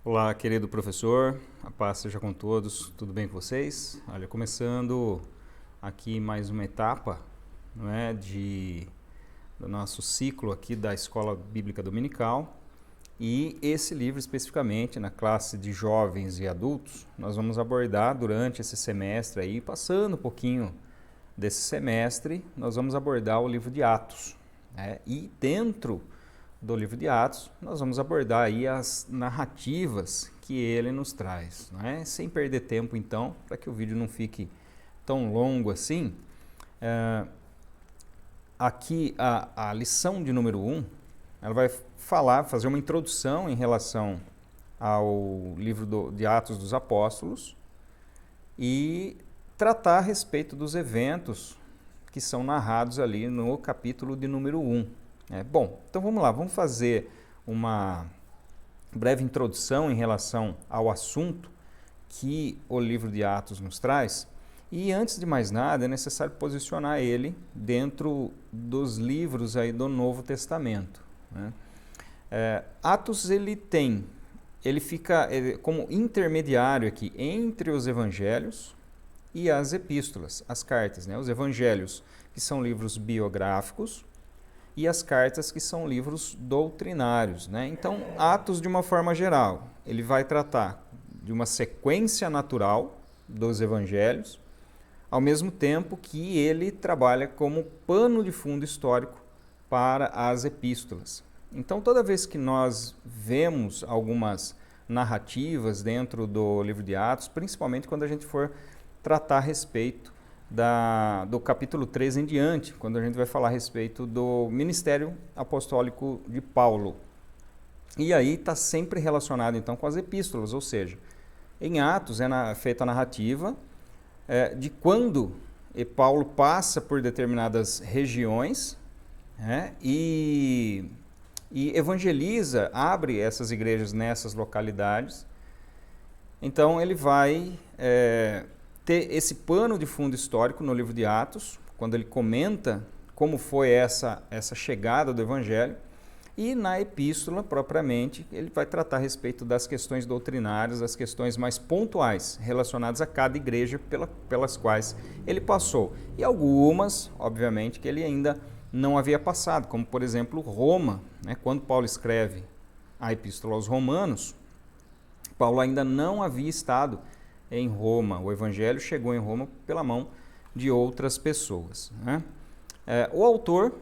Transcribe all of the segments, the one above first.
Olá, querido professor, a paz seja com todos, tudo bem com vocês? Olha, começando aqui mais uma etapa, não é, do nosso ciclo aqui da Escola Bíblica Dominical, e esse livro especificamente na classe de jovens e adultos, nós vamos abordar durante esse semestre aí, passando um pouquinho desse semestre, nós vamos abordar o livro de Atos, né? E dentro do livro de Atos, nós vamos abordar aí as narrativas que ele nos traz, não é? Sem perder tempo então, para que o vídeo não fique tão longo assim, aqui a lição de número 1, ela vai fazer uma introdução em relação ao livro de Atos dos Apóstolos e tratar a respeito dos eventos que são narrados ali no capítulo de número 1. Bom, então vamos lá, vamos fazer uma breve introdução em relação ao assunto que o livro de Atos nos traz. E antes de mais nada, é necessário posicionar ele dentro dos livros aí do Novo Testamento, né? Atos ele fica como intermediário aqui entre os evangelhos e as epístolas, as cartas, né? Os evangelhos, que são livros biográficos, e as cartas, que são livros doutrinários, né? Então, Atos, de uma forma geral, ele vai tratar de uma sequência natural dos evangelhos, ao mesmo tempo que ele trabalha como pano de fundo histórico para as epístolas. Então, toda vez que nós vemos algumas narrativas dentro do livro de Atos, principalmente quando a gente for tratar a respeito do capítulo 3 em diante, quando a gente vai falar a respeito do ministério apostólico de Paulo. E aí está sempre relacionado então com as epístolas, ou seja, em Atos é feita a narrativa de quando Paulo passa por determinadas regiões, e evangeliza, abre essas igrejas nessas localidades. Então ele vai ter esse pano de fundo histórico no livro de Atos, quando ele comenta como foi essa chegada do evangelho, e na epístola propriamente ele vai tratar a respeito das questões doutrinárias, as questões mais pontuais relacionadas a cada igreja pelas quais ele passou. E algumas, obviamente, que ele ainda não havia passado, como por exemplo Roma, né? Quando Paulo escreve a epístola aos Romanos, Paulo ainda não havia estado em Roma. O evangelho chegou em Roma pela mão de outras pessoas, né? O autor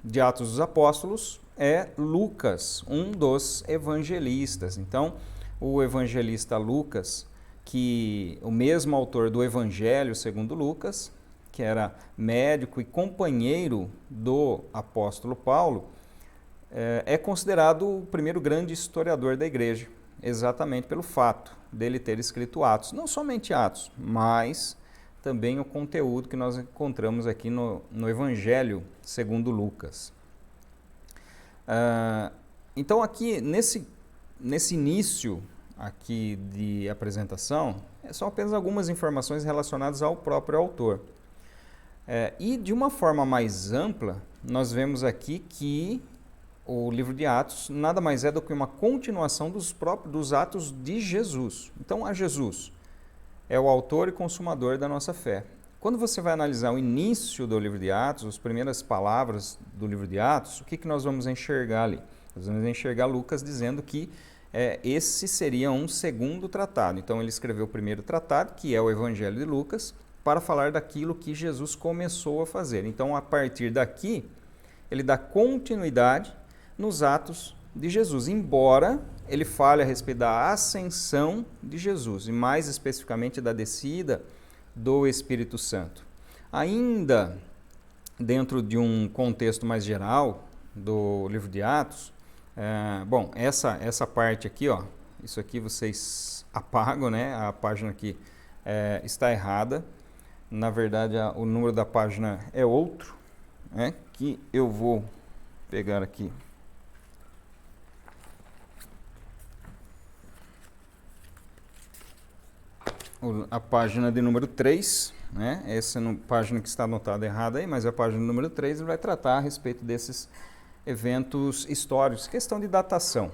de Atos dos Apóstolos é Lucas, um dos evangelistas. Então, o evangelista Lucas, o mesmo autor do Evangelho segundo Lucas, que era médico e companheiro do apóstolo Paulo, é considerado o primeiro grande historiador da igreja, exatamente pelo fato dele ter escrito Atos. Não somente Atos, mas também o conteúdo que nós encontramos aqui no Evangelho segundo Lucas. Então aqui, nesse início aqui de apresentação, são apenas algumas informações relacionadas ao próprio autor. E de uma forma mais ampla, nós vemos aqui que o livro de Atos nada mais é do que uma continuação dos atos de Jesus. Então, a Jesus é o autor e consumador da nossa fé. Quando você vai analisar o início do livro de Atos, as primeiras palavras do livro de Atos, o que nós vamos enxergar ali? Nós vamos enxergar Lucas dizendo que esse seria um segundo tratado. Então, ele escreveu o primeiro tratado, que é o Evangelho de Lucas, para falar daquilo que Jesus começou a fazer. Então, a partir daqui, ele dá continuidade nos atos de Jesus, embora ele fale a respeito da ascensão de Jesus, e mais especificamente da descida do Espírito Santo. Ainda dentro de um contexto mais geral do livro de Atos, bom, essa parte aqui, ó, isso aqui vocês apagam, né? A página aqui está errada. Na verdade, o número da página é outro, né? Que eu vou pegar aqui. A página de número 3, né? Essa é a página que está anotada errada aí, mas a página número 3 vai tratar a respeito desses eventos históricos, questão de datação.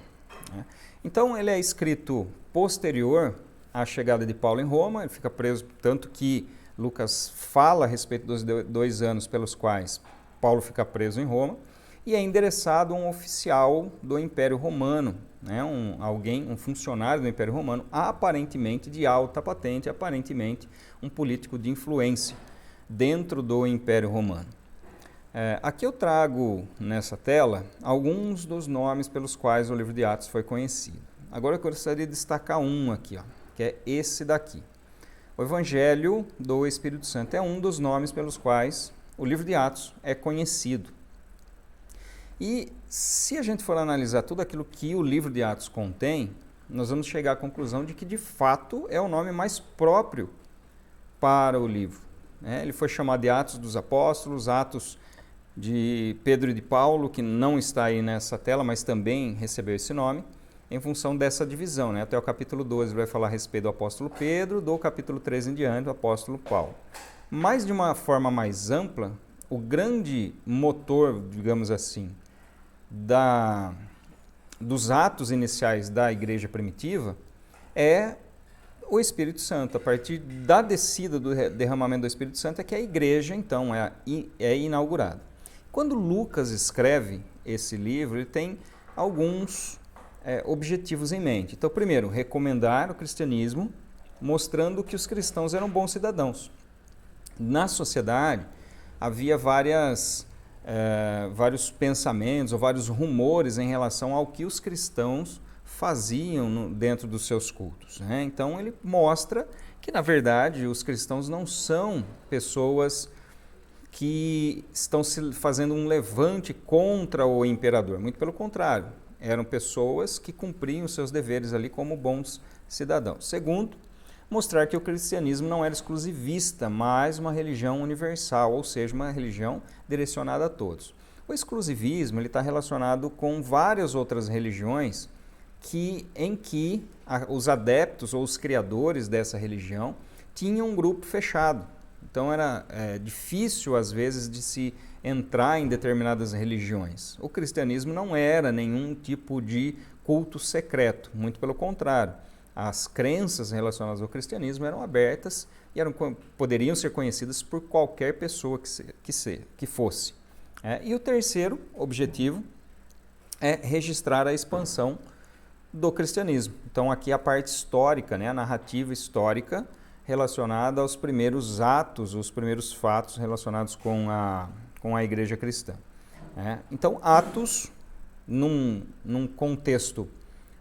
né? Então, ele é escrito posterior à chegada de Paulo em Roma, ele fica preso, tanto que Lucas fala a respeito dos 2 anos pelos quais Paulo fica preso em Roma, e é endereçado a um oficial do Império Romano, né? Um funcionário do Império Romano, aparentemente de alta patente, aparentemente um político de influência dentro do Império Romano. Aqui eu trago nessa tela alguns dos nomes pelos quais o livro de Atos foi conhecido. Agora eu gostaria de destacar um aqui, ó, que é esse daqui. O Evangelho do Espírito Santo é um dos nomes pelos quais o livro de Atos é conhecido. E se a gente for analisar tudo aquilo que o livro de Atos contém, nós vamos chegar à conclusão de que de fato é o nome mais próprio para o livro. Ele foi chamado de Atos dos Apóstolos, Atos de Pedro e de Paulo, que não está aí nessa tela, mas também recebeu esse nome, em função dessa divisão, né? Até o capítulo 12 vai falar a respeito do apóstolo Pedro, do capítulo 13 em diante, do apóstolo Paulo. Mas de uma forma mais ampla, o grande motor, digamos assim, dos atos iniciais da igreja primitiva é o Espírito Santo. A partir da descida do derramamento do Espírito Santo é que a igreja, então, é inaugurada. Quando Lucas escreve esse livro, ele tem alguns objetivos em mente. Então, primeiro, recomendar o cristianismo, mostrando que os cristãos eram bons cidadãos. Na sociedade, havia vários pensamentos ou vários rumores em relação ao que os cristãos faziam dentro dos seus cultos, né? Então, ele mostra que, na verdade, os cristãos não são pessoas que estão fazendo um levante contra o imperador. Muito pelo contrário, eram pessoas que cumpriam os seus deveres ali como bons cidadãos. Segundo, mostrar que o cristianismo não era exclusivista, mas uma religião universal, ou seja, uma religião direcionada a todos. O exclusivismo está relacionado com várias outras religiões em que os adeptos ou os criadores dessa religião tinham um grupo fechado. Então era difícil, às vezes, de se entrar em determinadas religiões. O cristianismo não era nenhum tipo de culto secreto, muito pelo contrário. As crenças relacionadas ao cristianismo eram abertas e poderiam ser conhecidas por qualquer pessoa que fosse. E o terceiro objetivo é registrar a expansão do cristianismo. Então aqui a parte histórica, né, a narrativa histórica relacionada aos primeiros atos, os primeiros fatos relacionados com a igreja cristã. Então, Atos, num contexto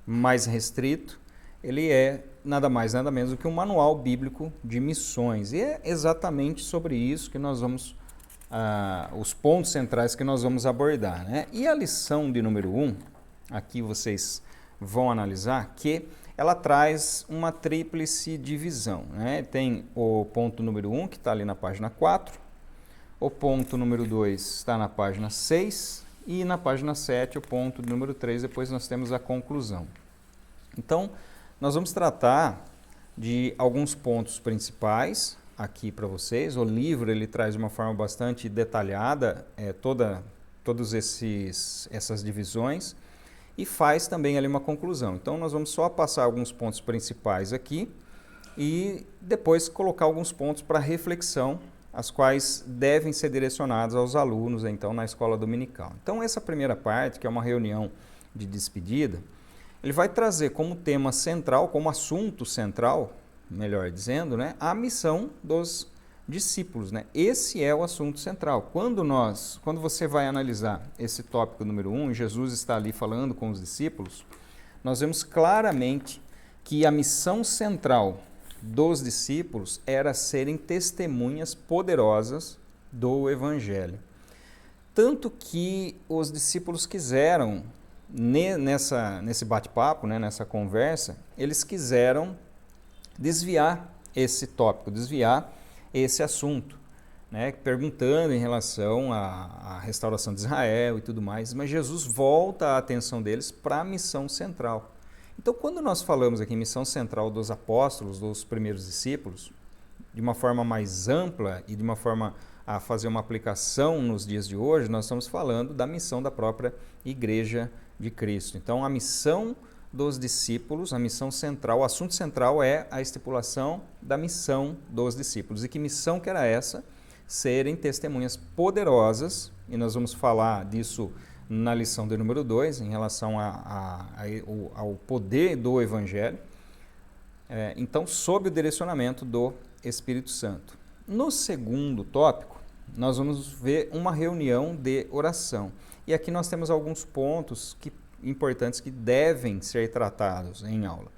mais restrito, ele é nada mais, nada menos do que um manual bíblico de missões. E é exatamente sobre isso que nós vamos, os pontos centrais que nós vamos abordar, né? E a lição de número 1, aqui vocês vão analisar que ela traz uma tríplice divisão, né? Tem o ponto número 1, que está ali na página 4, o ponto número 2 está na página 6 e na página 7 o ponto número 3, depois nós temos a conclusão. Então, nós vamos tratar de alguns pontos principais aqui para vocês. O livro ele traz de uma forma bastante detalhada todas essas divisões, e faz também ali uma conclusão. Então, nós vamos só passar alguns pontos principais aqui e depois colocar alguns pontos para reflexão, as quais devem ser direcionados aos alunos, então, na escola dominical. Então, essa primeira parte, que é uma reunião de despedida, ele vai trazer como tema central, como assunto central, melhor dizendo, né, a missão dos discípulos, né? Esse é o assunto central. Quando você vai analisar esse tópico número 1, Jesus está ali falando com os discípulos, nós vemos claramente que a missão central dos discípulos era serem testemunhas poderosas do Evangelho. Tanto que os discípulos quiseram, nesse bate-papo, né, nessa conversa, eles quiseram desviar esse tópico, desviar esse assunto, né, perguntando em relação à restauração de Israel e tudo mais, mas Jesus volta a atenção deles para a missão central. Então, quando nós falamos aqui em missão central dos apóstolos, dos primeiros discípulos, de uma forma mais ampla e de uma forma a fazer uma aplicação nos dias de hoje, nós estamos falando da missão da própria Igreja de Cristo. Então, a missão dos discípulos, a missão central, o assunto central é a estipulação da missão dos discípulos. E que missão que era essa? Serem testemunhas poderosas, e nós vamos falar disso na lição de número 2, em relação ao poder do Evangelho, então, sob o direcionamento do Espírito Santo. No segundo tópico, nós vamos ver uma reunião de oração. E aqui nós temos alguns pontos importantes que devem ser tratados em aula.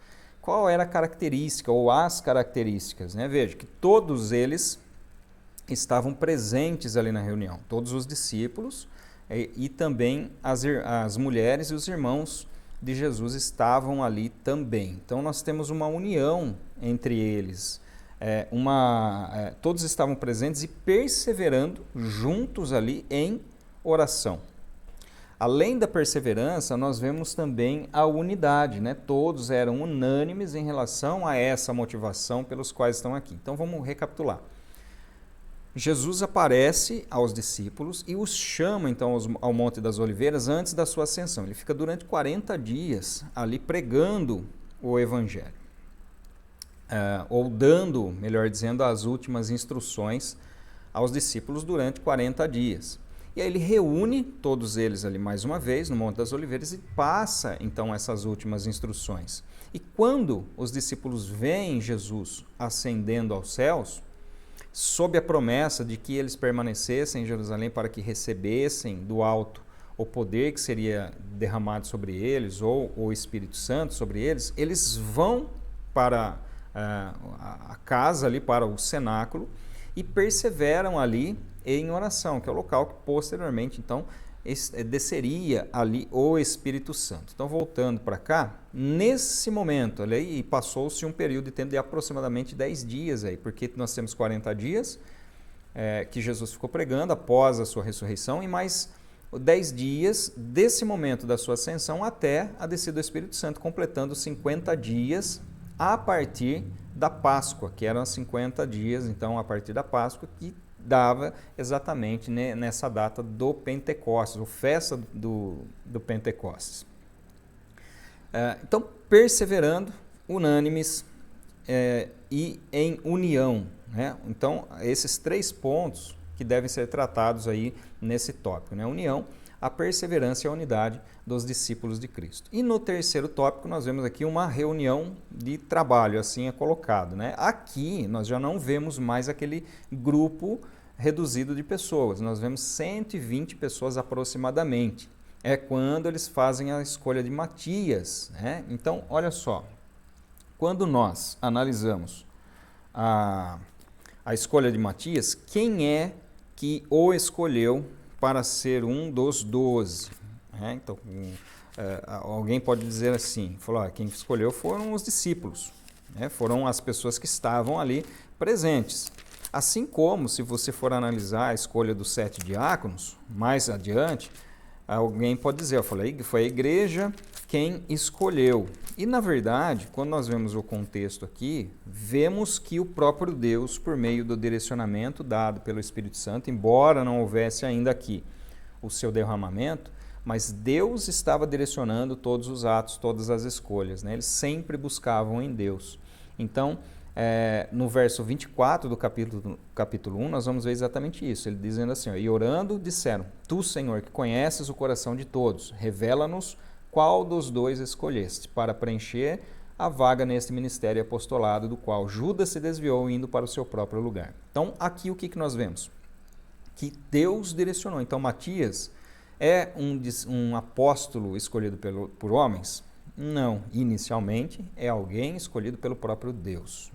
Qual era a característica ou as características? Veja que todos eles estavam presentes ali na reunião, todos os discípulos e também as mulheres e os irmãos de Jesus estavam ali também. Então nós temos uma união entre eles, todos estavam presentes e perseverando juntos ali em oração. Além da perseverança, nós vemos também a unidade, Todos eram unânimes em relação a essa motivação pelos quais estão aqui. Então vamos recapitular. Jesus aparece aos discípulos e os chama então ao Monte das Oliveiras antes da sua ascensão. Ele fica durante 40 dias ali pregando o Evangelho, ou dando, melhor dizendo, as últimas instruções aos discípulos durante 40 dias. E aí ele reúne todos eles ali mais uma vez no Monte das Oliveiras e passa então essas últimas instruções. E quando os discípulos veem Jesus ascendendo aos céus, sob a promessa de que eles permanecessem em Jerusalém para que recebessem do alto o poder que seria derramado sobre eles, ou o Espírito Santo sobre eles, eles vão para a casa ali, para o cenáculo, e perseveram ali em oração, que é o local que posteriormente então desceria ali o Espírito Santo. Então, voltando para cá, nesse momento, ali passou-se um período de tempo de aproximadamente 10 dias, aí, porque nós temos 40 dias que Jesus ficou pregando após a sua ressurreição, e mais 10 dias desse momento da sua ascensão até a descida do Espírito Santo, completando 50 dias a partir da Páscoa, que eram 50 dias, então, a partir da Páscoa, que dava exatamente nessa data do Pentecostes, ou festa do Pentecostes. Então, perseverando, unânimes e em união. Então, esses 3 pontos que devem ser tratados aí nesse tópico, a união, a perseverança e a unidade dos discípulos de Cristo. E no terceiro tópico nós vemos aqui uma reunião de trabalho, assim é colocado. Aqui nós já não vemos mais aquele grupo reduzido de pessoas, nós vemos 120 pessoas aproximadamente. É quando eles fazem a escolha de Matias. Então, olha só, quando nós analisamos a escolha de Matias, quem é que o escolheu para ser um dos 12? Então, alguém pode dizer assim, quem escolheu foram os discípulos, foram as pessoas que estavam ali presentes. Assim como, se você for analisar a escolha dos 7 diáconos, mais adiante, alguém pode dizer, foi a igreja quem escolheu. E, na verdade, quando nós vemos o contexto aqui, vemos que o próprio Deus, por meio do direcionamento dado pelo Espírito Santo, embora não houvesse ainda aqui o seu derramamento, mas Deus estava direcionando todos os atos, todas as escolhas. Eles sempre buscavam em Deus. Então, no verso 24 do capítulo 1, nós vamos ver exatamente isso. Ele dizendo assim, e orando, disseram, Tu, Senhor, que conheces o coração de todos, revela-nos qual dos 2 escolheste, para preencher a vaga neste ministério e apostolado, do qual Judas se desviou indo para o seu próprio lugar. Então, aqui o que nós vemos? Que Deus direcionou. Então, Matias é um apóstolo escolhido por homens? Não, inicialmente é alguém escolhido pelo próprio Deus.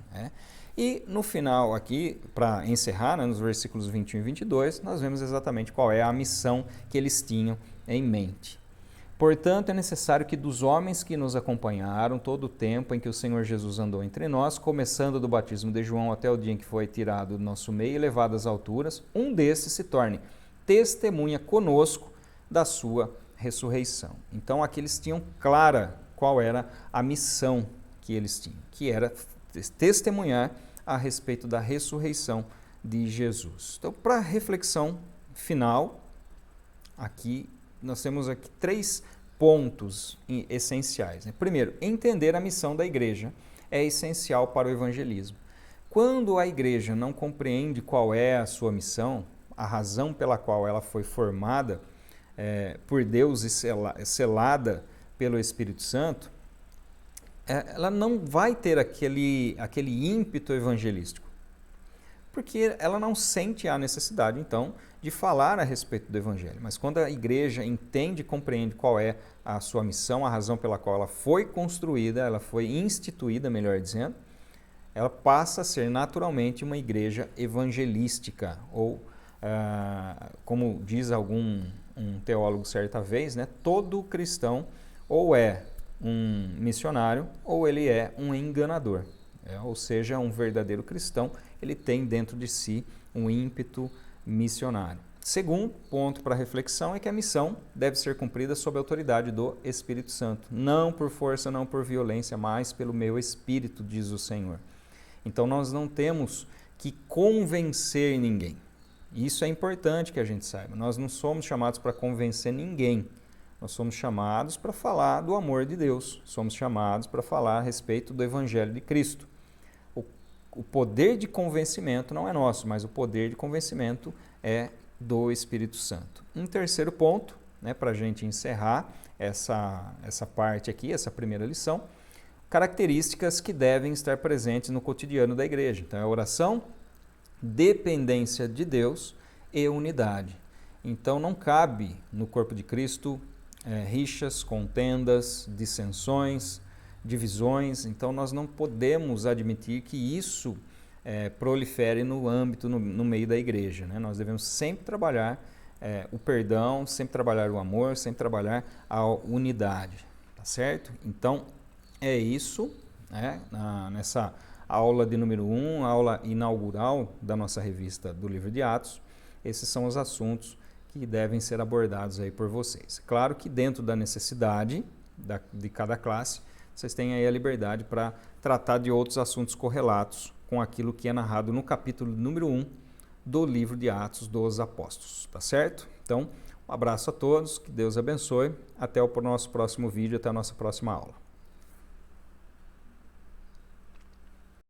E no final aqui, para encerrar, nos versículos 21 e 22, nós vemos exatamente qual é a missão que eles tinham em mente. Portanto, é necessário que dos homens que nos acompanharam todo o tempo em que o Senhor Jesus andou entre nós, começando do batismo de João até o dia em que foi tirado do nosso meio e levado às alturas, um desses se torne testemunha conosco da sua ressurreição. Então, aqui eles tinham clara qual era a missão que eles tinham, que era testemunhar a respeito da ressurreição de Jesus. Então, para a reflexão final, aqui nós temos aqui 3 pontos essenciais, né? Primeiro, entender a missão da igreja é essencial para o evangelismo. Quando a igreja não compreende qual é a sua missão, a razão pela qual ela foi formada por Deus e selada pelo Espírito Santo, ela não vai ter aquele ímpeto evangelístico, porque ela não sente a necessidade, então, de falar a respeito do Evangelho. Mas quando a igreja entende e compreende qual é a sua missão, a razão pela qual ela foi construída, ela foi instituída, melhor dizendo, ela passa a ser naturalmente uma igreja evangelística, ou, como diz um teólogo certa vez, né, todo cristão ou é um missionário ou ele é um enganador. Ou seja, um verdadeiro cristão, ele tem dentro de si um ímpeto missionário. Segundo ponto para reflexão é que a missão deve ser cumprida sob a autoridade do Espírito Santo. Não por força, não por violência, mas pelo meu Espírito, diz o Senhor. Então nós não temos que convencer ninguém. Isso é importante que a gente saiba. Nós não somos chamados para convencer ninguém. Nós somos chamados para falar do amor de Deus. Somos chamados para falar a respeito do Evangelho de Cristo. O poder de convencimento não é nosso, mas o poder de convencimento é do Espírito Santo. Um terceiro ponto, né, para a gente encerrar essa parte aqui, essa primeira lição, características que devem estar presentes no cotidiano da igreja. Então, é oração, dependência de Deus e unidade. Então, não cabe no corpo de Cristo rixas, contendas, dissensões, divisões. Então, nós não podemos admitir que isso prolifere no âmbito, no meio da igreja, né? Nós devemos sempre trabalhar o perdão, sempre trabalhar o amor, sempre trabalhar a unidade, tá certo? Então, é isso, né? Nessa aula de número 1, aula inaugural da nossa revista do Livro de Atos, esses são os assuntos que devem ser abordados aí por vocês. Claro que dentro da necessidade de cada classe, vocês têm aí a liberdade para tratar de outros assuntos correlatos com aquilo que é narrado no capítulo número 1 do livro de Atos dos Apóstolos, tá certo? Então, um abraço a todos, que Deus abençoe, até o nosso próximo vídeo, até a nossa próxima aula.